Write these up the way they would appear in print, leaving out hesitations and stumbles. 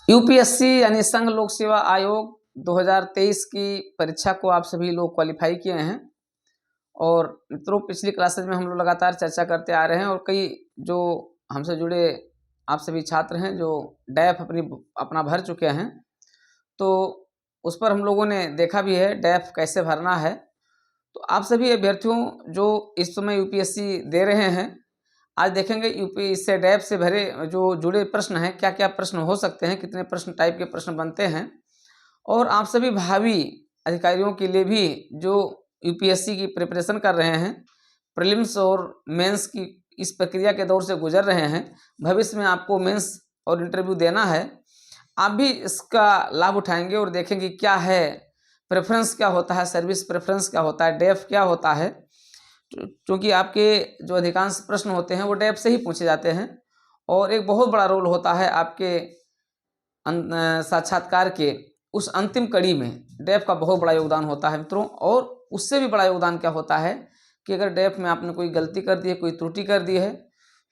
UPSC यानी संघ लोक सेवा आयोग 2023 की परीक्षा को आप सभी लोग क्वालिफाई किए हैं। और मित्रों, पिछली क्लासेज में हम लोग लगातार चर्चा करते आ रहे हैं और कई जो हमसे जुड़े आप सभी छात्र हैं जो डैफ अपना भर चुके हैं, तो उस पर हम लोगों ने देखा भी है डैफ कैसे भरना है। तो आप सभी अभ्यर्थियों जो इस समय यूपीएससी दे रहे हैं, आज देखेंगे यूपी इससे डैफ से भरे जो जुड़े प्रश्न हैं, क्या क्या प्रश्न हो सकते हैं, कितने प्रश्न टाइप के प्रश्न बनते हैं। और आप सभी भावी अधिकारियों के लिए भी जो यूपीएससी की प्रिपरेशन कर रहे हैं, प्रीलिम्स और मेंस की इस प्रक्रिया के दौर से गुजर रहे हैं, भविष्य में आपको मेंस और इंटरव्यू देना है, आप भी इसका लाभ उठाएंगे और देखेंगे क्या है प्रेफरेंस, क्या होता है सर्विस प्रेफरेंस, क्या होता है डैफ क्या होता है। क्योंकि आपके जो अधिकांश प्रश्न होते हैं वो डैफ से ही पूछे जाते हैं और एक बहुत बड़ा रोल होता है आपके साक्षात्कार के उस अंतिम कड़ी में। डैफ का बहुत बड़ा योगदान होता है मित्रों। और उससे भी बड़ा योगदान क्या होता है कि अगर डैफ में आपने कोई गलती कर दी है, कोई त्रुटि कर दी है,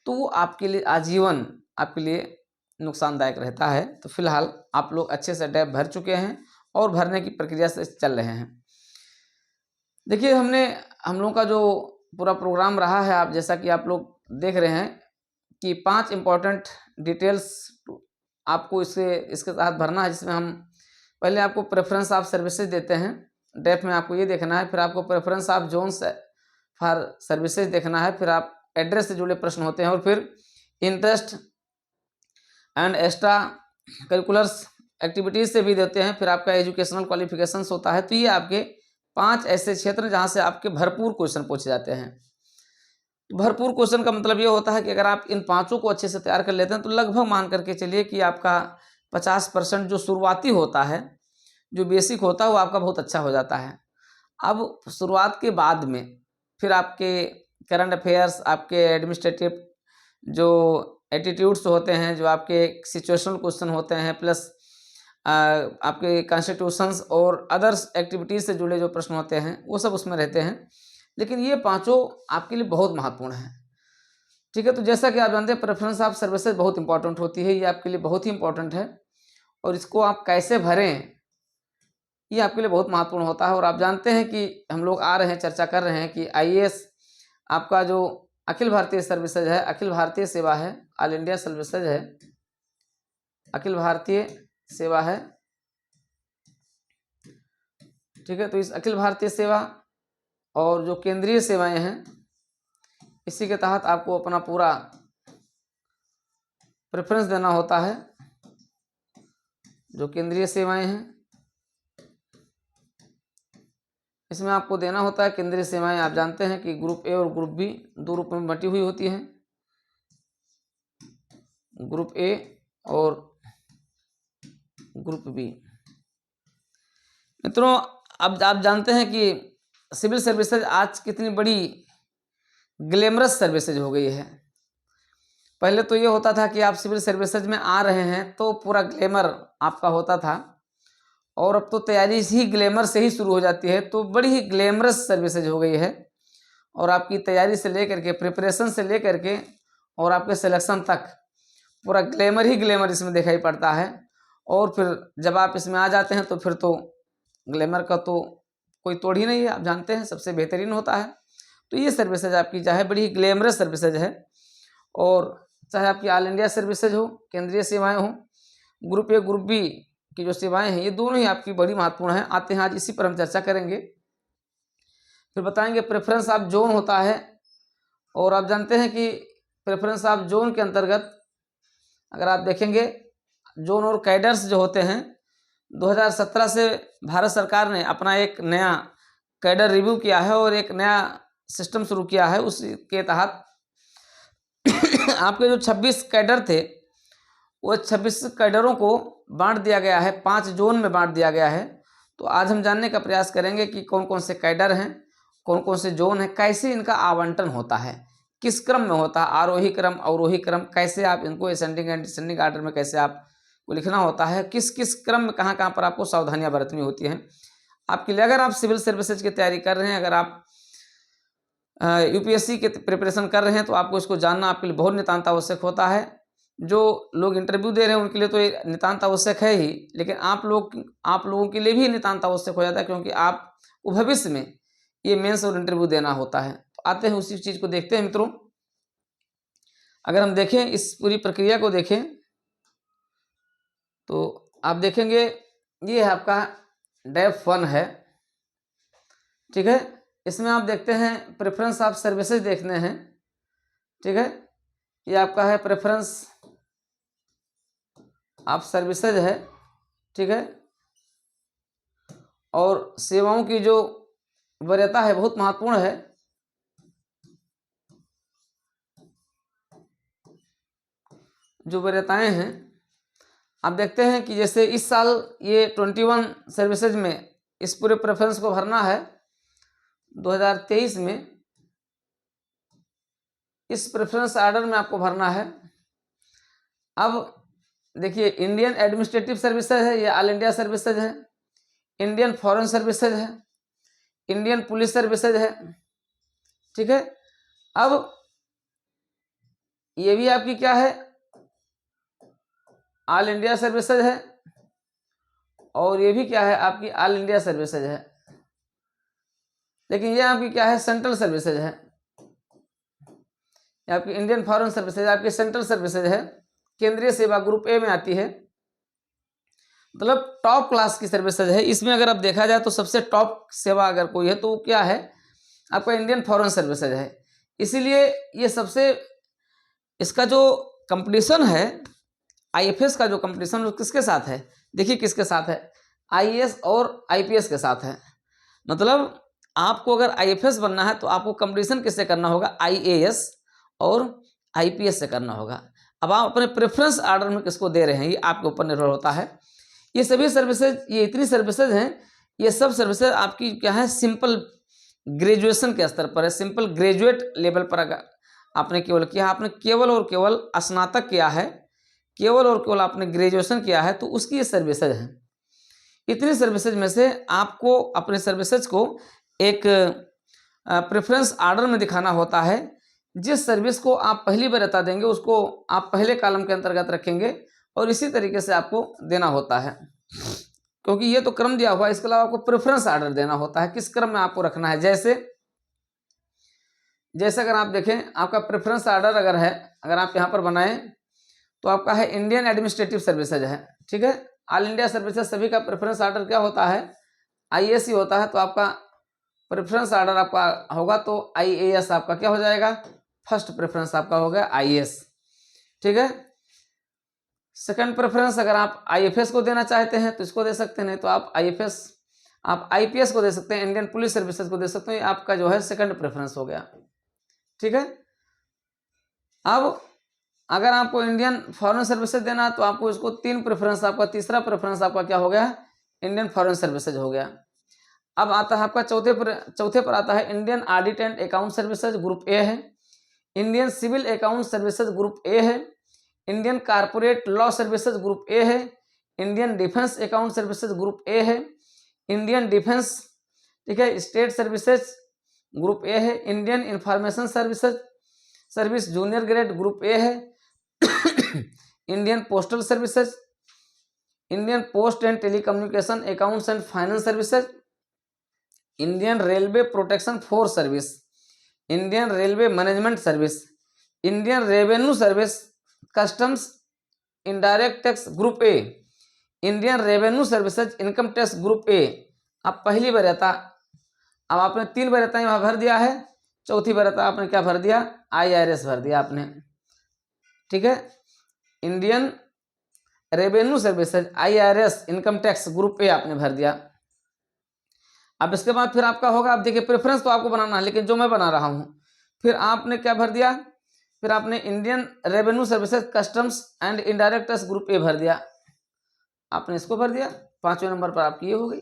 तो वो आपके लिए आजीवन आपके लिए नुकसानदायक रहता है। तो फिलहाल आप लोग अच्छे से डैफ भर चुके हैं और भरने की प्रक्रिया से चल रहे हैं। देखिए, हम लोगों का जो पूरा प्रोग्राम रहा है, आप जैसा कि आप लोग देख रहे हैं कि 5 इम्पॉर्टेंट डिटेल्स आपको इसके साथ भरना है, जिसमें हम पहले आपको प्रेफरेंस ऑफ सर्विसेज देते हैं। डैफ में आपको ये देखना है, फिर आपको preference of Jones for services देखना है, फिर आप एड्रेस से जुड़े प्रश्न होते हैं, और फिर interest and extra curriculars activities से भी देते हैं, फिर आपका एजुकेशनल क्वालिफिकेशंस होता है। तो ये आपके 5 ऐसे क्षेत्र जहाँ से आपके भरपूर क्वेश्चन पूछे जाते हैं। भरपूर क्वेश्चन का मतलब ये होता है कि अगर आप इन 5 को अच्छे से तैयार कर लेते हैं तो लगभग मान करके चलिए कि आपका 50% जो शुरुआती होता है, जो बेसिक होता है, वो आपका बहुत अच्छा हो जाता है। अब शुरुआत के बाद में फिर आपके करंट अफेयर्स, आपके एडमिनिस्ट्रेटिव जो एटीट्यूड्स होते हैं, जो आपके सिचुएशनल क्वेश्चन होते हैं, प्लस आपके कॉन्स्टिट्यूशंस और अदर्स एक्टिविटीज़ से जुड़े जो प्रश्न होते हैं, वो सब उसमें रहते हैं। लेकिन ये 5 आपके लिए बहुत महत्वपूर्ण है। ठीक है, तो जैसा कि आप जानते हैं प्रेफरेंस ऑफ सर्विसेज बहुत इंपॉर्टेंट होती है, ये आपके लिए बहुत ही इंपॉर्टेंट है। और इसको आप कैसे भरें, ये आपके लिए बहुत महत्वपूर्ण होता है। और आप जानते हैं कि हम लोग आ रहे हैं, चर्चा कर रहे हैं कि आईएएस आपका जो अखिल भारतीय सर्विसेज है, अखिल भारतीय सेवा है, ऑल इंडिया सर्विसेज है, अखिल भारतीय सेवा है। ठीक है, तो इस अखिल भारतीय सेवा और जो केंद्रीय सेवाएं हैं, इसी के तहत आपको अपना पूरा प्रेफरेंस देना होता है। जो केंद्रीय सेवाएं हैं, इसमें आपको देना होता है केंद्रीय सेवाएं। आप जानते हैं कि ग्रुप ए और ग्रुप बी 2 रूपों में बटी हुई होती हैं, ग्रुप ए और ग्रुप बी। मित्रों, अब आप जानते हैं कि सिविल सर्विसेज आज कितनी बड़ी ग्लैमरस सर्विसेज हो गई है। पहले तो ये होता था कि आप सिविल सर्विसेज में आ रहे हैं तो पूरा ग्लैमर आपका होता था, और अब तो तैयारी ही ग्लैमर से ही शुरू हो जाती है। तो बड़ी ही ग्लैमरस सर्विसेज हो गई है, और आपकी तैयारी से लेकर के, प्रिपरेशन से लेकर के और आपके सिलेक्शन तक पूरा ग्लैमर ही ग्लैमर इसमें दिखाई पड़ता है। और फिर जब आप इसमें आ जाते हैं तो फिर तो ग्लैमर का तो कोई तोड़ ही नहीं है, आप जानते हैं सबसे बेहतरीन होता है। तो ये सर्विसेज आपकी चाहे बड़ी ग्लैमरस सर्विसेज है, और चाहे आपकी ऑल इंडिया सर्विसेज हो, केंद्रीय सेवाएं हो, ग्रुप ए ग्रुप बी की जो सेवाएं हैं, ये दोनों ही आपकी बड़ी महत्वपूर्ण हैं। आते हैं आज इसी पर हम चर्चा करेंगे, फिर बताएंगे प्रेफरेंस ऑफ जोन होता है। और आप जानते हैं कि प्रेफरेंस ऑफ जोन के अंतर्गत अगर आप देखेंगे, जोन और कैडर्स जो होते हैं, 2017 से भारत सरकार ने अपना एक नया कैडर रिव्यू किया है और एक नया सिस्टम शुरू किया है। उसके तहत आपके जो 26 कैडर थे, वो 26 कैडरों को बांट दिया गया है, 5 जोन में बांट दिया गया है। तो आज हम जानने का प्रयास करेंगे कि कौन कौन से कैडर हैं, कौन कौन से जोन हैं, कैसे इनका आवंटन होता है, किस क्रम में होता है, आरोही क्रम, अवरोही क्रम, कैसे आप इनको असेंडिंग एंड डिसेंडिंग आर्डर में कैसे आपको लिखना होता है, किस किस क्रम में कहाँ कहाँ पर आपको सावधानियां बरतनी होती हैं आपके लिए। अगर आप सिविल सर्विसेज की तैयारी कर रहे हैं, अगर आप यूपीएससी के प्रिपरेशन कर रहे हैं, तो आपको इसको जानना आपके लिए बहुत नितांत आवश्यक होता है। जो लोग इंटरव्यू दे रहे हैं उनके लिए तो ये नितांत आवश्यक है ही, लेकिन आप लोगों के लिए भी नितांत आवश्यक हो जाता है, क्योंकि आपको भविष्य में ये मेंस और इंटरव्यू देना होता है। तो आते हैं उसी चीज़ को देखते हैं मित्रों। अगर हम देखें इस पूरी प्रक्रिया को देखें तो आप देखेंगे ये है आपका डैप 1 है, ठीक है। इसमें आप देखते हैं प्रेफरेंस ऑफ सर्विसेज देखने हैं, ठीक है। ये आपका है प्रेफरेंस ऑफ सर्विसेज है, ठीक है। और सेवाओं की जो वरीयता है बहुत महत्वपूर्ण है। जो वरीयताएं हैं आप देखते हैं कि जैसे इस साल ये 21 सर्विसेज में इस पूरे प्रेफरेंस को भरना है 2023 में। इस प्रेफरेंस आर्डर में आपको भरना है। अब देखिए इंडियन एडमिनिस्ट्रेटिव सर्विसेज है, ये ऑल इंडिया सर्विसेज है, इंडियन फॉरेन सर्विसेज है, इंडियन पुलिस सर्विसेज है, ठीक है। अब ये भी आपकी क्या है, ऑल इंडिया सर्विसेज है, और ये भी क्या है आपकी ऑल इंडिया सर्विसेज है। लेकिन ये आपकी क्या है, सेंट्रल सर्विसेज है। ये आपकी इंडियन फॉरेन सर्विसेज आपकी सेंट्रल सर्विसेज है, केंद्रीय सेवा ग्रुप ए में आती है, मतलब टॉप क्लास की सर्विसेज है। इसमें अगर आप देखा जाए तो सबसे टॉप सेवा अगर कोई है तो वो क्या है, आपका इंडियन फॉरेन सर्विसेज है। इसीलिए ये सबसे, इसका जो कंपटीशन है आईएफएस का, जो कंपटीशन वो किसके साथ है, देखिए किसके साथ है, आईएएस और आईपीएस के साथ है। मतलब आपको अगर आईएफएस बनना है तो आपको कंपटीशन किससे करना होगा, आईएएस और आईपीएस से करना होगा। अब आप अपने प्रेफरेंस आर्डर में किसको दे रहे हैं ये आपके ऊपर निर्भर होता है। ये सभी सर्विसेज, ये इतनी सर्विसेज हैं, ये सब सर्विसेज आपकी क्या है, सिंपल ग्रेजुएशन के स्तर पर है, सिंपल ग्रेजुएट लेवल पर अगर आपने केवल किया, आपने केवल और केवल स्नातक किया है, केवल और केवल आपने ग्रेजुएशन किया है, तो उसकी ये सर्विसेज है। इतनी सर्विसेज में से आपको अपने सर्विसेज को एक प्रेफरेंस आर्डर में दिखाना होता है। जिस सर्विस को आप पहली वरीयता देंगे उसको आप पहले कॉलम के अंतर्गत रखेंगे और इसी तरीके से आपको देना होता है, क्योंकि ये तो क्रम दिया हुआ है। इसके अलावा आपको प्रेफरेंस आर्डर देना होता है, किस क्रम में आपको रखना है। जैसे अगर आप देखें आपका प्रेफरेंस आर्डर अगर है, अगर आप यहाँ पर बनाएं तो आपका है इंडियन एडमिनिस्ट्रेटिव सर्विसेज है, ठीक है। ऑल इंडिया सर्विसेज सभी का प्रेफरेंस आर्डर क्या होता है, आईएएस ही होता है। तो आपका प्रेफरेंस आर्डर आपका होगा तो आईएएस आपका क्या हो जाएगा, फर्स्ट प्रेफरेंस आपका हो गया आईएएस, ठीक है। सेकंड प्रेफरेंस अगर आप आईएफएस को देना चाहते हैं तो इसको दे सकते हैं, नहीं तो आप आईएफएस, आप आईपीएस को दे सकते हैं, इंडियन पुलिस सर्विसेज को दे सकते हैं। आपका जो है सेकंड प्रेफरेंस हो गया, ठीक है। अब अगर आपको इंडियन फॉरेन सर्विसेज देना है तो आपको इसको 3 प्रेफरेंस, आपका तीसरा प्रेफरेंस आपका क्या हो गया, इंडियन फॉरेन सर्विसेज हो गया। अब आता है आपका चौथे पर आता है Indian audit and account services group A है, Indian civil account services group A है, Indian corporate law services group A है, Indian defence account services group A है, इंडियन डिफेंस, ठीक है, स्टेट सर्विसेज ग्रुप ए है, Indian information service junior grade group A है, Indian postal services, Indian post and telecommunication accounts and finance services, Indian railway protection force service, Indian railway management service, Indian revenue service, customs indirect tax group A, Indian revenue services income tax group A. अब पहली वरीयता, अब आपने 3 वरीयताएं वहां भर दिया है, चौथी वरीयता आपने क्या भर दिया, आईआरएस भर दिया आपने, ठीक है। Indian revenue services IRS income tax group ए आपने भर दिया। अब इसके बाद फिर आपका होगा, अब देखिए प्रेफरेंस तो आपको बनाना है, लेकिन जो मैं बना रहा हूं, फिर आपने क्या भर दिया, फिर आपने Indian revenue services customs and indirect tax group ए भर दिया, आपने इसको भर दिया। 5वें नंबर पर आपकी ये हो गई।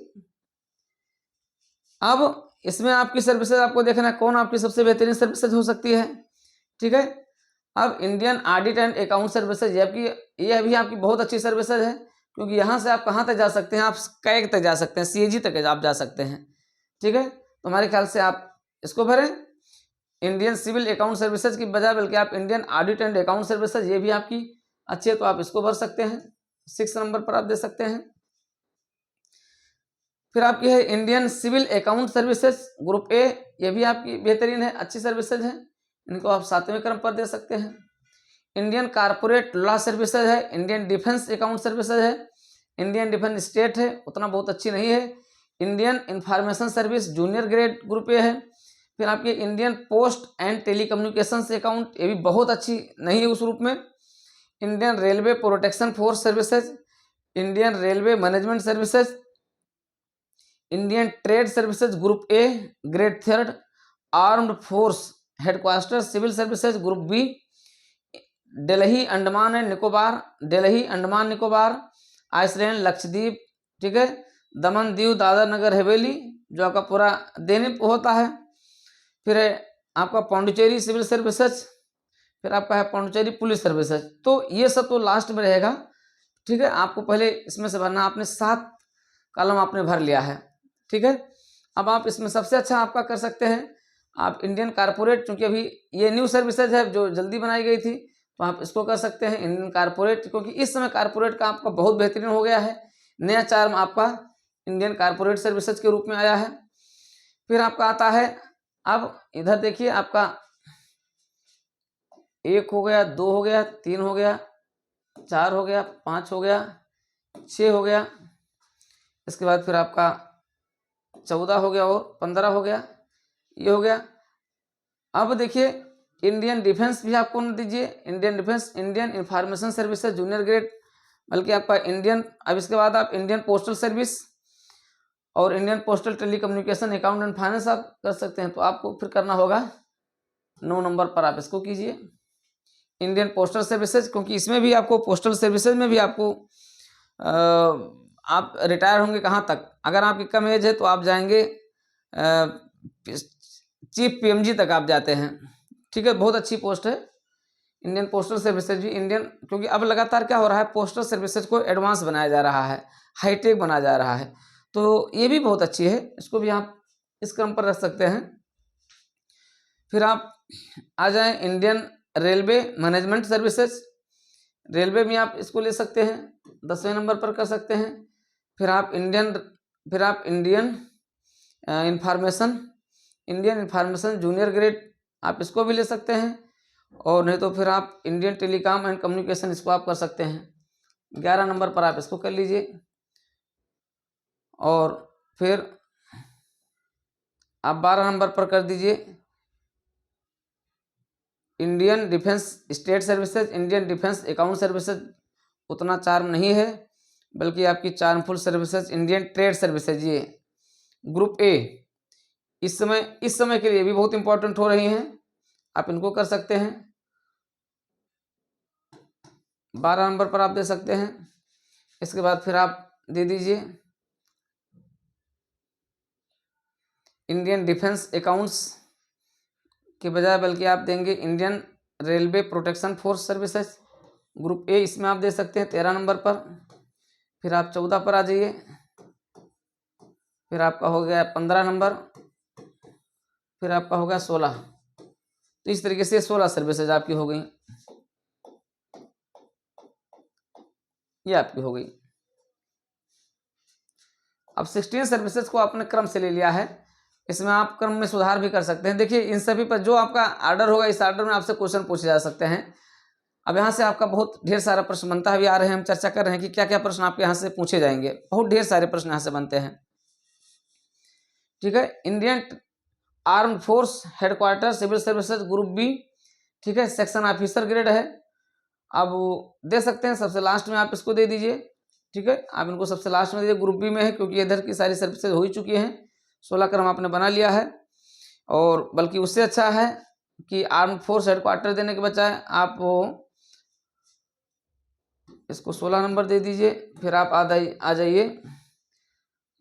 अब इसमें आपकी सर्विसेज आपको देखना है कौन आपकी सबसे बेहतरीन सर्विसेज हो सकती है, ठीक है। अब Indian audit and account services, ये भी आपकी बहुत अच्छी सर्विसेज है, क्योंकि यहाँ से आप कहाँ तक जा सकते हैं, आप कैग तक जा सकते हैं, सीएजी तक आप जा सकते हैं, ठीक है। तो हमारे ख्याल से आप इसको भरें। इंडियन सिविल अकाउंट सर्विसेज की बजाय बल्कि आप Indian audit and account services, ये भी आपकी अच्छी है तो आप इसको भर सकते हैं, 6 नंबर पर आप दे सकते हैं। फिर आपकी है Indian civil account services group A, ये भी आपकी बेहतरीन है, अच्छी सर्विसेज है, इनको आप 7वें क्रम पर दे सकते हैं। इंडियन कारपोरेट लॉ सर्विसेज है, इंडियन डिफेंस अकाउंट सर्विसेज है, इंडियन डिफेंस स्टेट है, उतना बहुत अच्छी नहीं है। Indian information service junior grade group A है। फिर आपके Indian post and telecommunications account, ये भी बहुत अच्छी नहीं है उस रूप में। Indian railway protection force services, Indian railway management services, Indian trade services group A grade 3, armed force headquarter civil services group B, Delhi Andaman and Nicobar, Delhi Andaman Nicobar, Iceland Lakshadweep, ठीक है, दमन दीव दादर नगर हवेली, जो आपका पूरा देने होता है। फिर आपका पौंडुचेरी सिविल सर्विसेज, फिर आपका है पौंडुचेरी पुलिस सर्विसेज। तो ये सब तो लास्ट में रहेगा, ठीक है, आपको पहले इसमें से भरना। आपने 7 कॉलम आपने भर लिया है, ठीक है। अब आप इसमें सबसे अच्छा आपका कर सकते हैं आप इंडियन कारपोरेट, चूंकि अभी ये न्यू सर्विसेज है जो जल्दी बनाई गई थी, तो आप इसको कर सकते हैं इंडियन कारपोरेट, क्योंकि इस समय कारपोरेट का आपका बहुत बेहतरीन हो गया है, नया चार्म आपका इंडियन कारपोरेट सर्विसेज के रूप में आया है। फिर आपका आता है, अब इधर देखिए, आपका 1 हो गया, 2 हो गया, 3 हो गया, 4 हो गया, 5 हो गया, 6 हो गया, इसके बाद फिर आपका 14 हो गया और 15 हो गया, ये हो गया। अब देखिए इंडियन डिफेंस भी आपको न दीजिए, Indian defence, Indian information services junior grade, बल्कि आपका इंडियन, अब इसके बाद आप इंडियन पोस्टल सर्विस और Indian postal telecommunication account and finance आप कर सकते हैं। तो आपको फिर करना होगा 9 नंबर पर आप इसको कीजिए इंडियन पोस्टल सर्विसेज, क्योंकि इसमें भी आपको पोस्टल सर्विसेज में भी आपको आप रिटायर होंगे कहाँ तक, अगर आपकी कम एज है तो आप जाएंगे चीफ पीएमजी तक आप जाते हैं, ठीक है, बहुत अच्छी पोस्ट है इंडियन पोस्टल सर्विसेज भी। इंडियन, क्योंकि अब लगातार क्या हो रहा है, पोस्टल सर्विसेज को एडवांस बनाया जा रहा है, हाईटेक बनाया जा रहा है, तो ये भी बहुत अच्छी है, इसको भी आप इस क्रम पर रख सकते हैं। फिर आप आ जाएं Indian railway management services, railway में आप इसको ले सकते हैं, 10वें नंबर पर कर सकते हैं। फिर आप इंडियन इंफॉर्मेशन जूनियर ग्रेड, आप इसको भी ले सकते हैं, और नहीं तो फिर आप इंडियन टेलीकॉम एंड कम्युनिकेशन, इसको आप कर सकते हैं। 11 नंबर पर आप इसको कर लीजिए। और फिर आप 12 नंबर पर कर दीजिए Indian defence state services, Indian defence account services उतना चार्म नहीं है, बल्कि आपकी चार्मफुल सर्विसेज इंडियन ट्रेड सर्विसेज, ये ग्रुप ए इस समय के लिए भी बहुत इंपॉर्टेंट हो रही हैं, आप इनको कर सकते हैं। 12 नंबर पर आप दे सकते हैं। इसके बाद फिर आप दे दीजिए इंडियन डिफेंस अकाउंट्स के बजाय, बल्कि आप देंगे Indian railway protection force services group ए, इसमें आप दे सकते हैं 13 नंबर पर। फिर आप 14 पर आ जाइए, फिर आपका हो गया 15 नंबर, फिर आपका हो गया 16। तो इस तरीके से 16 सर्विसेज आपकी हो गई, ये आपकी हो गई। अब 16 सर्विसेज को आपने क्रम से ले लिया है, इसमें आप क्रम में सुधार भी कर सकते हैं। देखिए इन सभी पर जो आपका आर्डर होगा, इस आर्डर में आपसे क्वेश्चन पूछे जा सकते हैं। अब यहाँ से आपका बहुत ढेर सारा प्रश्न बनता भी आ रहे हैं, हम चर्चा कर रहे हैं कि क्या क्या प्रश्न आपके यहाँ से पूछे जाएंगे, बहुत ढेर सारे प्रश्न यहाँ से बनते हैं, ठीक है। Indian armed force headquarter civil services group B, ठीक है, सेक्शन ऑफिसर ग्रेड है, अब दे सकते हैं सबसे लास्ट में आप इसको दे दीजिए, ठीक है, आप इनको सबसे लास्ट में दीजिए, ग्रुप बी में है, क्योंकि इधर की सारी सर्विसेज हो ही चुकी हैं, 16 क्रम आपने बना लिया है। और बल्कि उससे अच्छा है कि आर्म्ड फोर्स हेडक्वार्टर देने के बजाय आप वो इसको 16 नंबर दे दीजिए। फिर आप आ जाइए,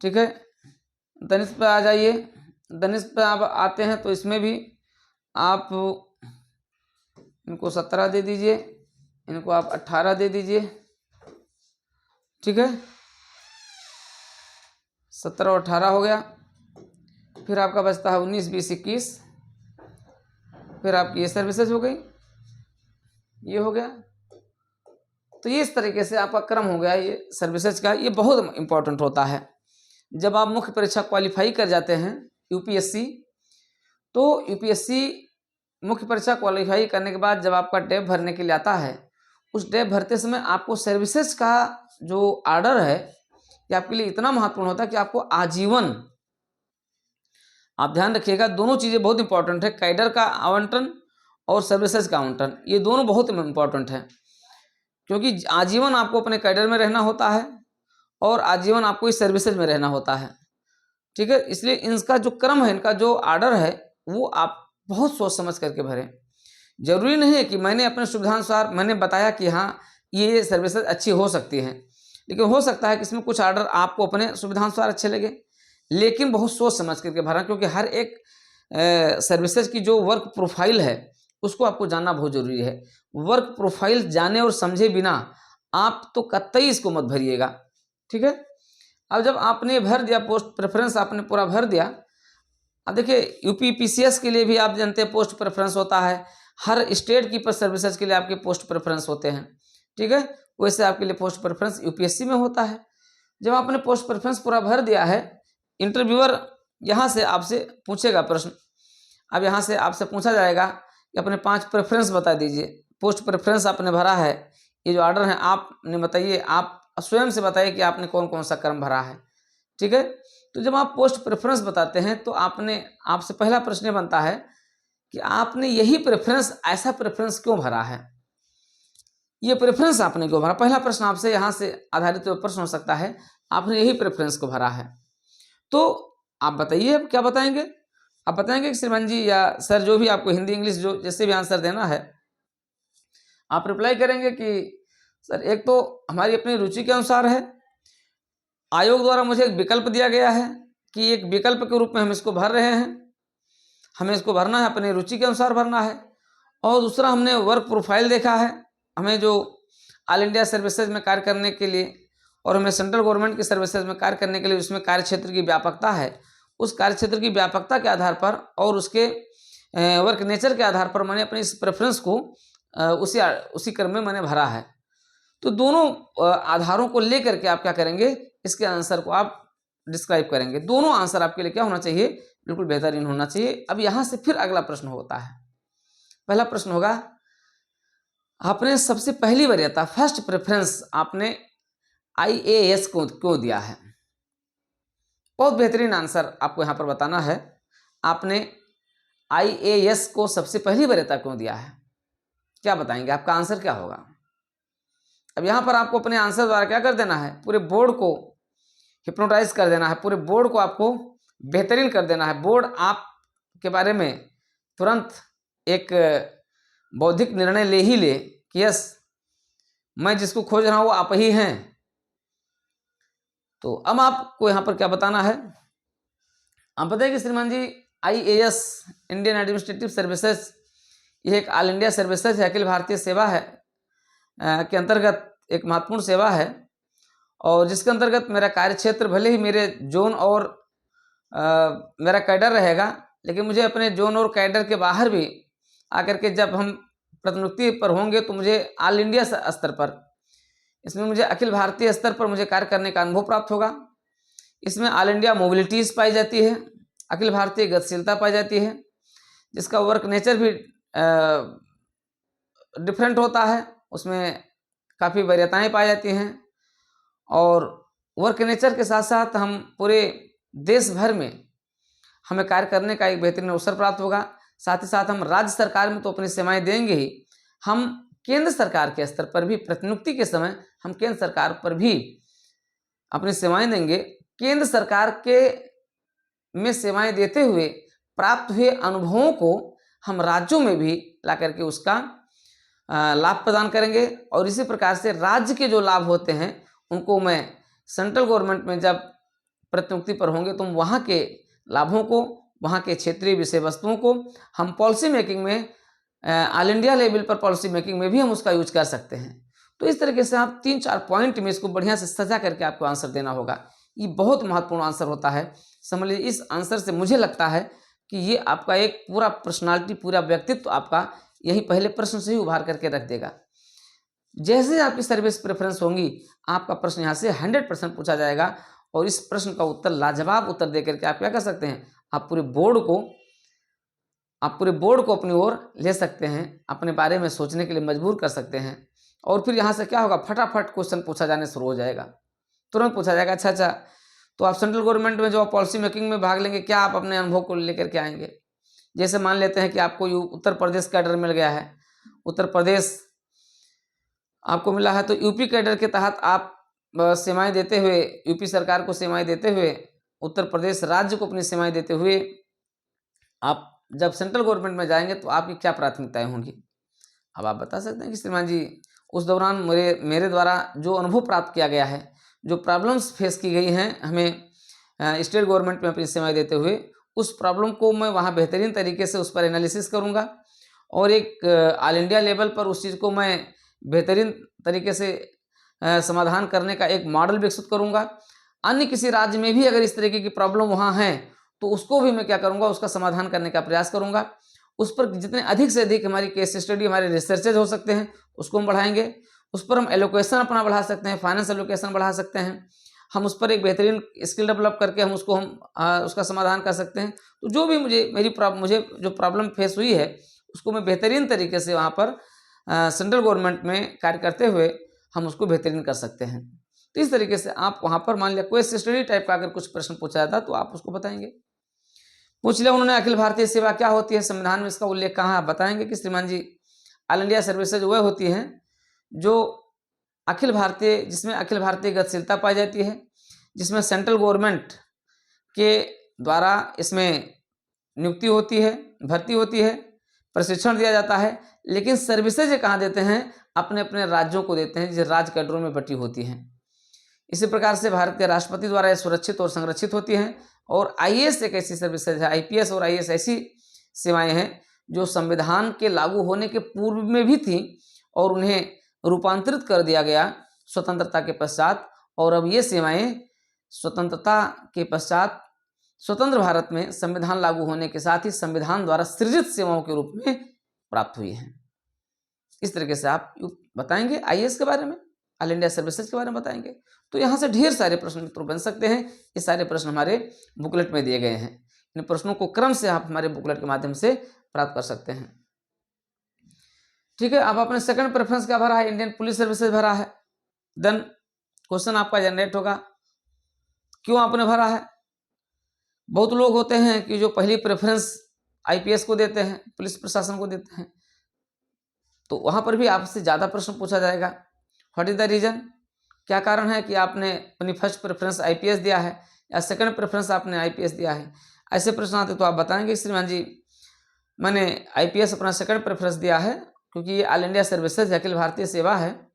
ठीक है, धनिष्ठ पे आ जाइए। धनिष्ठ पे आप आते हैं तो इसमें भी आप इनको 17 दे दीजिए, इनको आप 18 दे दीजिए, ठीक है, 17 और 18 हो गया। फिर आपका बचता है 19, 20, 21, फिर आपकी ये सर्विसेज हो गई, ये हो गया। तो ये इस तरीके से आपका क्रम हो गया ये सर्विसेज का, ये बहुत इंपॉर्टेंट होता है। जब आप मुख्य परीक्षा क्वालिफाई कर जाते हैं यूपीएससी, तो यूपीएससी मुख्य परीक्षा क्वालिफाई करने के बाद जब आपका डेप भरने के लिए आता है, उस डेप भरते समय आपको सर्विसेज का जो ऑर्डर है ये आपके लिए इतना महत्वपूर्ण होता है कि आपको आजीवन, आप ध्यान रखिएगा दोनों चीज़ें बहुत इंपॉर्टेंट है, कैडर का आवंटन और सर्विसेज का आवंटन, ये दोनों बहुत इंपॉर्टेंट है, क्योंकि आजीवन आपको अपने कैडर में रहना होता है और आजीवन आपको इस सर्विसेज में रहना होता है, ठीक है। इसलिए इनका जो क्रम है, इनका जो ऑर्डर है, वो आप बहुत सोच समझ करके भरें। जरूरी नहीं है कि मैंने अपने सुविधानुसार मैंने बताया कि हाँ ये सर्विसेज अच्छी हो सकती है, लेकिन हो सकता है कि इसमें कुछ ऑर्डर आपको अपने सुविधानुसार अच्छे लगे, लेकिन बहुत सोच समझ करके भरा, क्योंकि हर एक सर्विसेज की जो वर्क प्रोफाइल है उसको आपको जानना बहुत जरूरी है। वर्क प्रोफाइल जाने और समझे बिना आप तो कतई इसको मत भरिएगा, ठीक है। अब जब आपने भर दिया, पोस्ट प्रेफरेंस आपने पूरा भर दिया, अब देखिए यूपी पीसीएस के लिए भी आप जानते हैं पोस्ट प्रेफरेंस होता है, हर स्टेट की पर सर्विसेज के लिए आपके पोस्ट प्रेफरेंस होते हैं, ठीक है। वैसे आपके लिए पोस्ट प्रेफरेंस यूपीएससी में होता है। जब आपने पोस्ट प्रेफरेंस पूरा भर दिया है, इंटरव्यूअर यहाँ से आपसे पूछेगा प्रश्न। अब यहाँ से आपसे पूछा जाएगा कि अपने 5 प्रेफरेंस बता दीजिए। पोस्ट प्रेफरेंस आपने भरा है, ये जो ऑर्डर है आपने बताइए, आप स्वयं से बताइए कि आपने कौन कौन सा क्रम भरा है, ठीक है। तो जब आप पोस्ट प्रेफरेंस बताते हैं तो आपसे पहला प्रश्न बनता है कि आपने यही प्रेफरेंस, ऐसा प्रेफरेंस क्यों भरा है, ये प्रेफरेंस आपने क्यों भरा। पहला प्रश्न आपसे यहाँ से आधारित प्रश्न हो सकता है, आपने यही प्रेफरेंस को भरा है, तो आप बताइए अब क्या बताएंगे। आप बताएंगे कि श्रीमान जी या सर, जो भी आपको हिंदी इंग्लिश जो जैसे भी आंसर देना है, आप रिप्लाई करेंगे कि सर एक तो हमारी अपनी रुचि के अनुसार है, आयोग द्वारा मुझे एक विकल्प दिया गया है कि एक विकल्प के रूप में हम इसको भर रहे हैं, हमें इसको भरना है, अपनी रुचि के अनुसार भरना है। और दूसरा, हमने वर्क प्रोफाइल देखा है, हमें जो ऑल इंडिया सर्विसेज में कार्य करने के लिए और हमें सेंट्रल गवर्नमेंट की सर्विसेज में कार्य करने के लिए उसमें कार्य क्षेत्र की व्यापकता है, उस कार्य क्षेत्र की व्यापकता के आधार पर और उसके वर्क नेचर के आधार पर मैंने अपनी इस प्रेफरेंस को उसी क्रम में मैंने भरा है। तो दोनों आधारों को लेकर के आप क्या करेंगे, इसके आंसर को आप डिस्क्राइब करेंगे। दोनों आंसर आपके लिए क्या होना चाहिए, बिल्कुल बेहतरीन होना चाहिए। अब यहाँ से फिर अगला प्रश्न होता है, पहला प्रश्न होगा, आपने सबसे पहली वरीयता, फर्स्ट प्रेफरेंस आपने आईएएस को क्यों दिया है। बहुत बेहतरीन आंसर आपको यहाँ पर बताना है, आपने आईएएस को सबसे पहली वरीयता क्यों दिया है, क्या बताएंगे, आपका आंसर क्या होगा। अब यहाँ पर आपको अपने आंसर द्वारा क्या कर देना है, पूरे बोर्ड को हिप्नोटाइज कर देना है, पूरे बोर्ड को आपको बेहतरीन कर देना है। बोर्ड आपके बारे में तुरंत एक बौद्धिक निर्णय ले ही ले कि यस, मैं जिसको खोज रहा हूँ वो आप ही हैं। तो अब आपको यहाँ पर क्या बताना है, आप बताइए कि श्रीमान जी आईएएस, इंडियन एडमिनिस्ट्रेटिव सर्विसेज, यह एक ऑल इंडिया सर्विसेज है, अखिल भारतीय सेवा है के अंतर्गत एक महत्वपूर्ण सेवा है, और जिसके अंतर्गत मेरा कार्य क्षेत्र भले ही मेरे जोन और मेरा कैडर रहेगा, लेकिन मुझे अपने जोन और कैडर के बाहर भी आकर के जब हम प्रतिनियुक्ति पर होंगे तो मुझे ऑल इंडिया स्तर पर, इसमें मुझे अखिल भारतीय स्तर पर मुझे कार्य करने का अनुभव प्राप्त होगा। इसमें ऑल इंडिया मोबिलिटीज़ पाई जाती है, अखिल भारतीय गतिशीलता पाई जाती है, जिसका वर्क नेचर भी डिफरेंट होता है, उसमें काफ़ी वरीयताएँ पाई जाती हैं, और वर्क नेचर के साथ साथ हम पूरे देश भर में हमें कार्य करने का एक बेहतरीन अवसर प्राप्त होगा। साथ ही साथ हम राज्य सरकार में तो अपनी सेवाएं देंगे ही, हम केंद्र सरकार के स्तर पर भी प्रतिनियुक्ति के समय हम केंद्र सरकार पर भी अपनी सेवाएं देंगे। केंद्र सरकार के में सेवाएं देते हुए प्राप्त हुए अनुभवों को हम राज्यों में भी ला करके उसका लाभ प्रदान करेंगे, और इसी प्रकार से राज्य के जो लाभ होते हैं उनको मैं सेंट्रल गवर्नमेंट में जब प्रतिनियुक्ति पर होंगे तो वहाँ के लाभों को, वहाँ के क्षेत्रीय विषय वस्तुओं को हम पॉलिसी मेकिंग में, ऑल इंडिया लेवल पर पॉलिसी मेकिंग में भी हम उसका यूज कर सकते हैं। तो इस तरीके से आप 3-4 पॉइंट में इसको बढ़िया से सजा करके आपको आंसर देना होगा। ये बहुत महत्वपूर्ण आंसर होता है, समझ लीजिए। इस आंसर से मुझे लगता है कि ये आपका एक पूरा पर्सनालिटी, पूरा व्यक्तित्व आपका यही पहले प्रश्न से ही उभार करके रख देगा। जैसे आपकी सर्विस प्रेफरेंस होंगी, आपका प्रश्न यहाँ से 100% पूछा जाएगा और इस प्रश्न का उत्तर लाजवाब उत्तर देकर के आप क्या कर सकते हैं, आप पूरे बोर्ड को अपनी ओर ले सकते हैं, अपने बारे में सोचने के लिए मजबूर कर सकते हैं। और फिर यहाँ से क्या होगा, फटाफट क्वेश्चन पूछा जाने शुरू हो जाएगा, तुरंत पूछा जाएगा, अच्छा तो आप सेंट्रल गवर्नमेंट में जो आप पॉलिसी मेकिंग में भाग लेंगे, क्या आप अपने अनुभव को लेकर के आएंगे। जैसे मान लेते हैं कि आपको उत्तर प्रदेश कैडर मिल गया है, उत्तर प्रदेश आपको मिला है, तो यूपी कैडर के तहत आप सेवाएं देते हुए, यूपी सरकार को सेवाएं देते हुए, उत्तर प्रदेश राज्य को अपनी सेवाएं देते हुए आप जब सेंट्रल गवर्नमेंट में जाएंगे तो आपकी क्या प्राथमिकताएं होंगी। अब आप बता सकते हैं कि श्रीमान जी उस दौरान मेरे द्वारा जो अनुभव प्राप्त किया गया है, जो प्रॉब्लम्स फेस की गई हैं हमें स्टेट गवर्नमेंट में अपनी सेवाएं देते हुए, उस प्रॉब्लम को मैं वहाँ बेहतरीन तरीके से उस पर एनालिसिस करूँगा और एक ऑल इंडिया लेवल पर उस चीज़ को मैं बेहतरीन तरीके से समाधान करने का एक मॉडल विकसित करूँगा। अन्य किसी राज्य में भी अगर इस तरीके की प्रॉब्लम वहाँ है तो उसको भी मैं क्या करूँगा, उसका समाधान करने का प्रयास करूँगा। उस पर जितने अधिक से अधिक हमारी केस स्टडी, हमारे रिसर्चेज हो सकते हैं उसको हम बढ़ाएंगे। उस पर हम एलोकेशन अपना बढ़ा सकते हैं, फाइनेंस एलोकेशन बढ़ा सकते हैं, हम उस पर एक बेहतरीन स्किल डेवलप करके हम उसका समाधान कर सकते हैं। तो जो भी मुझे जो प्रॉब्लम फेस हुई है उसको मैं बेहतरीन तरीके से वहाँ पर सेंट्रल गवर्नमेंट में कार्य करते हुए हम उसको बेहतरीन कर सकते हैं। तो इस तरीके से आप वहाँ पर मान लिया कोई स्टडी टाइप का अगर कुछ प्रश्न पूछा जाता तो आप उसको बताएंगे। पूछ लिया उन्होंने अखिल भारतीय सेवा क्या होती है, संविधान में इसका उल्लेख कहाँ, आप बताएंगे कि श्रीमान जी ऑल इंडिया सर्विसेज वह होती हैं जिसमें अखिल भारतीय गतिशीलता पाई जाती है, जिसमें सेंट्रल गवर्नमेंट के द्वारा इसमें नियुक्ति होती है, भर्ती होती है, प्रशिक्षण दिया जाता है, लेकिन सर्विसेज कहाँ देते हैं, अपने अपने राज्यों को देते हैं जो राज्य कैडरों में बटी होती हैं। इसी प्रकार से भारत के राष्ट्रपति द्वारा ये सुरक्षित और संरक्षित होती हैं। और आईएएस एक ऐसी सर्विसेज है, आईपीएस और आईएएस ऐसी सेवाएं हैं जो संविधान के लागू होने के पूर्व में भी थी और उन्हें रूपांतरित कर दिया गया स्वतंत्रता के पश्चात, और अब ये सेवाएं स्वतंत्रता के पश्चात स्वतंत्र भारत में संविधान लागू होने के साथ ही संविधान द्वारा सृजित सेवाओं के रूप में प्राप्त हुई हैं। इस तरीके से आप बताएंगे आईएएस के बारे में, ऑल इंडिया सर्विसेज के बारे में बताएंगे। तो यहाँ से ढेर सारे प्रश्न मित्रों बन सकते हैं। ये सारे प्रश्न हमारे बुकलेट में दिए गए हैं, इन प्रश्नों को क्रम से आप हमारे बुकलेट के माध्यम से प्राप्त कर सकते हैं। ठीक है, अब आपने सेकंड प्रेफरेंस क्या भरा है, इंडियन पुलिस सर्विसेज भरा है। देन क्वेश्चन आपका जनरेट होगा, क्यों आपने भरा है। बहुत लोग होते हैं कि जो पहली प्रेफरेंस आईपीएस को देते हैं, पुलिस प्रशासन को देते हैं, तो वहां पर भी आपसे ज़्यादा प्रश्न पूछा जाएगा। व्हाट इज द रीजन, क्या कारण है कि आपने अपनी फर्स्ट प्रेफरेंस आईपीएस दिया है या सेकंड प्रेफरेंस आपने आईपीएस दिया है। ऐसे प्रश्न आते तो आप बताएंगे श्रीमान जी मैंने आईपीएस अपना सेकंड प्रेफरेंस दिया है क्योंकि ये all India services Akhil Bharatiya सेवा है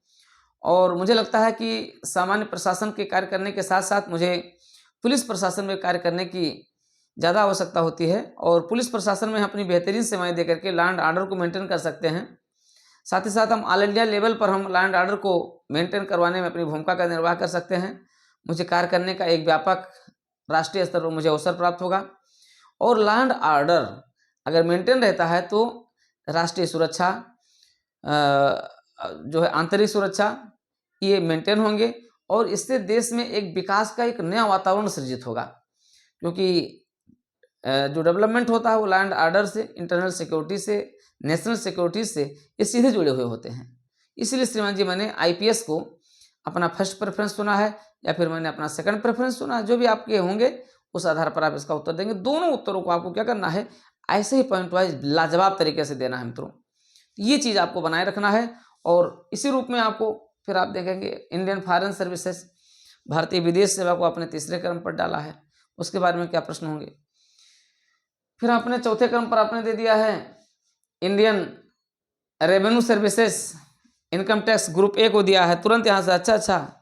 और मुझे लगता है कि सामान्य प्रशासन के कार्य करने के साथ साथ मुझे पुलिस प्रशासन में कार्य करने की ज़्यादा आवश्यकता होती है और पुलिस प्रशासन में अपनी बेहतरीन सेवाएं देकर के लॉ एंड ऑर्डर को मेंटेन कर सकते हैं। साथ ही साथ हम ऑल इंडिया लेवल पर हम लॉ एंड ऑर्डर को मेंटेन करवाने में अपनी भूमिका का निर्वाह कर सकते हैं। मुझे कार्य करने का एक व्यापक राष्ट्रीय स्तर पर मुझे अवसर प्राप्त होगा और लॉ एंड ऑर्डर अगर मेंटेन रहता है तो राष्ट्रीय सुरक्षा जो है आंतरिक सुरक्षा ये मेंटेन होंगे और इससे देश में एक विकास का एक नया वातावरण सृजित होगा क्योंकि जो डेवलपमेंट होता है वो लैंड ऑर्डर से, इंटरनल सिक्योरिटी से, नेशनल सिक्योरिटी से ये सीधे जुड़े हुए होते हैं। इसलिए श्रीमान जी मैंने आईपीएस को अपना फर्स्ट प्रेफरेंस चुना है या फिर मैंने अपना सेकंड प्रेफरेंस चुना है, जो भी आपके होंगे उस आधार पर आप इसका उत्तर देंगे। दोनों उत्तरों को आपको क्या करना है, ऐसे ही पॉइंट वाइज लाजवाब तरीके से देना है मित्रों। ये चीज़ आपको बनाए रखना है और इसी रूप में आपको फिर आप देखेंगे इंडियन फॉरेन सर्विसेज, भारतीय विदेश सेवा को आपने तीसरे क्रम पर डाला है, उसके बारे में क्या प्रश्न होंगे। फिर आपने चौथे क्रम पर आपने दे दिया है Indian revenue services, income tax group ए को दिया है तुरंत यहाँ से। अच्छा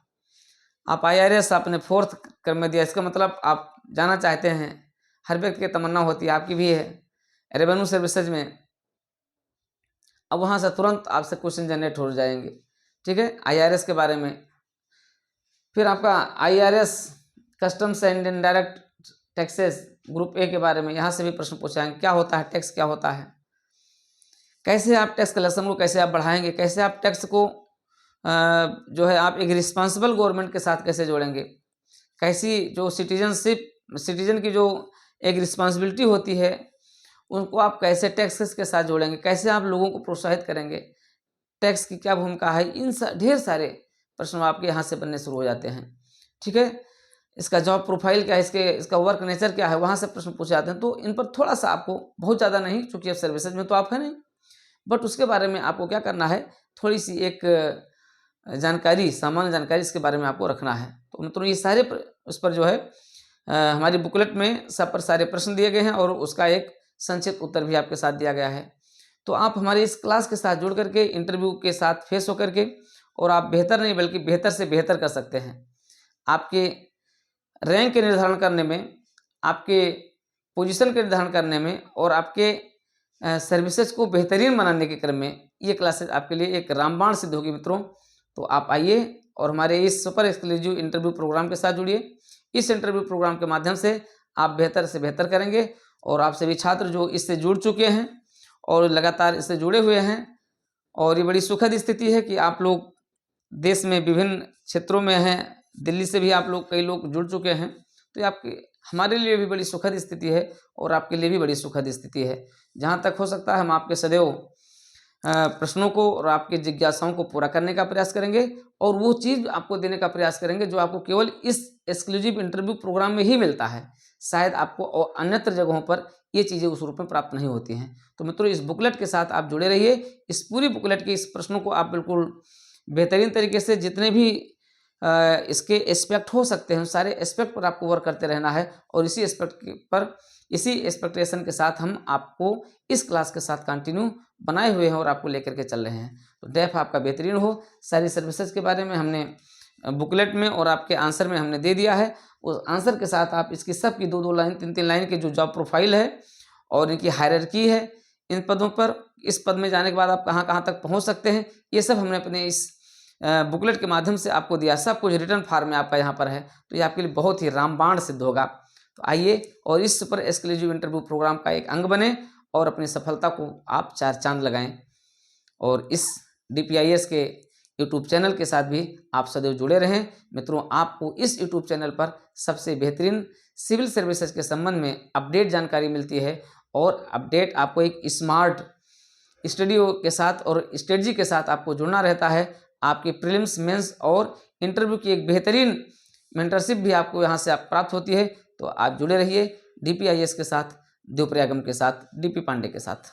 आप आईआरएस आपने फोर्थ क्रम में दिया, इसका मतलब आप जाना चाहते हैं, हर व्यक्ति की तमन्ना होती है, आपकी भी है रेवेन्यू सर्विसेज में। अब वहाँ से तुरंत आपसे क्वेश्चन जनरेट हो जाएंगे, ठीक है, आईआरएस के बारे में। फिर आपका IRS customs and indirect taxes group A के बारे में, यहाँ से भी प्रश्न पूछाएंगे, क्या होता है टैक्स, क्या होता है, कैसे आप टैक्स कलेक्शन को कैसे आप बढ़ाएंगे, कैसे आप टैक्स को जो है आप एक रिस्पॉन्सिबल गवर्नमेंट के साथ कैसे जोड़ेंगे, कैसी जो सिटीजन की जो एक रिस्पॉन्सिबिलिटी होती है उनको आप कैसे टैक्सेस के साथ जोड़ेंगे, कैसे आप लोगों को प्रोत्साहित करेंगे, टैक्स की क्या भूमिका है, इन ढेर सारे प्रश्न आपके यहाँ से बनने शुरू हो जाते हैं। ठीक है, इसका जॉब प्रोफाइल क्या है, इसका वर्क नेचर क्या है, वहाँ से प्रश्न पूछे जाते हैं। तो इन पर थोड़ा सा आपको, बहुत ज़्यादा नहीं, चूँकि अब सर्विसेज में तो आप है नहीं, बट उसके बारे में आपको क्या करना है, थोड़ी सी एक जानकारी, सामान्य जानकारी इसके बारे में आपको रखना है। तो मित्रों ये सारे उस पर जो है हमारी बुकलेट में सब पर सारे प्रश्न दिए गए हैं और उसका एक संक्षिप्त उत्तर भी आपके साथ दिया गया है। तो आप हमारे इस क्लास के साथ जुड़ करके इंटरव्यू के साथ फेस होकर के और आप बेहतर नहीं बल्कि बेहतर से बेहतर कर सकते हैं। आपके रैंक के निर्धारण करने में, आपके पोजीशन के निर्धारण करने में और आपके सर्विसेज को बेहतरीन बनाने के क्रम में ये क्लासेस आपके लिए एक रामबाण सिद्ध होगी मित्रों। तो आप आइए और हमारे इस सुपर एक्सक्लूसिव इंटरव्यू प्रोग्राम के साथ जुड़िए। इस इंटरव्यू प्रोग्राम के माध्यम से आप बेहतर से बेहतर करेंगे और आप सभी छात्र जो इससे जुड़ चुके हैं और लगातार इससे जुड़े हुए हैं, और ये बड़ी सुखद स्थिति है कि आप लोग देश में विभिन्न क्षेत्रों में हैं, दिल्ली से भी आप लोग, कई लोग जुड़ चुके हैं। तो ये आपके, हमारे लिए भी बड़ी सुखद स्थिति है और आपके लिए भी बड़ी सुखद स्थिति है। जहाँ तक हो सकता है हम आपके सदैव प्रश्नों को और आपकी जिज्ञासाओं को पूरा करने का प्रयास करेंगे और वो चीज़ आपको देने का प्रयास करेंगे जो आपको केवल इस एक्सक्लूसिव इंटरव्यू प्रोग्राम में ही मिलता है। शायद आपको और अन्यत्र जगहों पर ये चीज़ें उस रूप में प्राप्त नहीं होती हैं। तो मित्रों इस बुकलेट के साथ आप जुड़े रहिए। इस पूरी बुकलेट के इस प्रश्नों को आप बिल्कुल बेहतरीन तरीके से, जितने भी इसके एस्पेक्ट हो सकते हैं सारे एस्पेक्ट पर आपको वर्क करते रहना है और इसी एस्पेक्ट पर, इसी एक्सपेक्टेशन के साथ हम आपको इस क्लास के साथ कंटिन्यू बनाए हुए हैं और आपको लेकर के चल रहे हैं। तो डेफ आपका बेहतरीन हो। सारी सर्विसेज के बारे में हमने बुकलेट में और आपके आंसर में हमने दे दिया है। उस आंसर के साथ आप इसकी सब की 2-2 लाइन, 3-3 लाइन की जो जॉब प्रोफाइल है और इनकी हायरार्की है, इन पदों पर, इस पद में जाने के बाद आप कहाँ कहाँ तक पहुँच सकते हैं, ये सब हमने अपने इस बुकलेट के माध्यम से आपको दिया। सब कुछ रिटर्न फॉर्म में आपका यहाँ पर है। तो ये आपके लिए बहुत ही रामबाण सिद्ध होगा। तो आइए और इस सुपर एक्सक्लूसिव इंटरव्यू प्रोग्राम का एक अंग बने और अपनी सफलता को आप 4 चांद लगाएं। और इस DPIS के यूट्यूब चैनल के साथ भी आप सदैव जुड़े रहें। मित्रों आपको इस यूट्यूब चैनल पर सबसे बेहतरीन सिविल सर्विसेज के संबंध में अपडेट जानकारी मिलती है और अपडेट आपको एक स्मार्ट स्टडी के साथ और स्ट्रेटजी के साथ आपको जुड़ना रहता है। आपके प्रीलिम्स, मेंस और इंटरव्यू की एक बेहतरीन मेंटरशिप भी आपको यहाँ से प्राप्त होती है। तो आप जुड़े रहिए DPIS के साथ, देवप्रयागम के साथ, DP पांडे के साथ।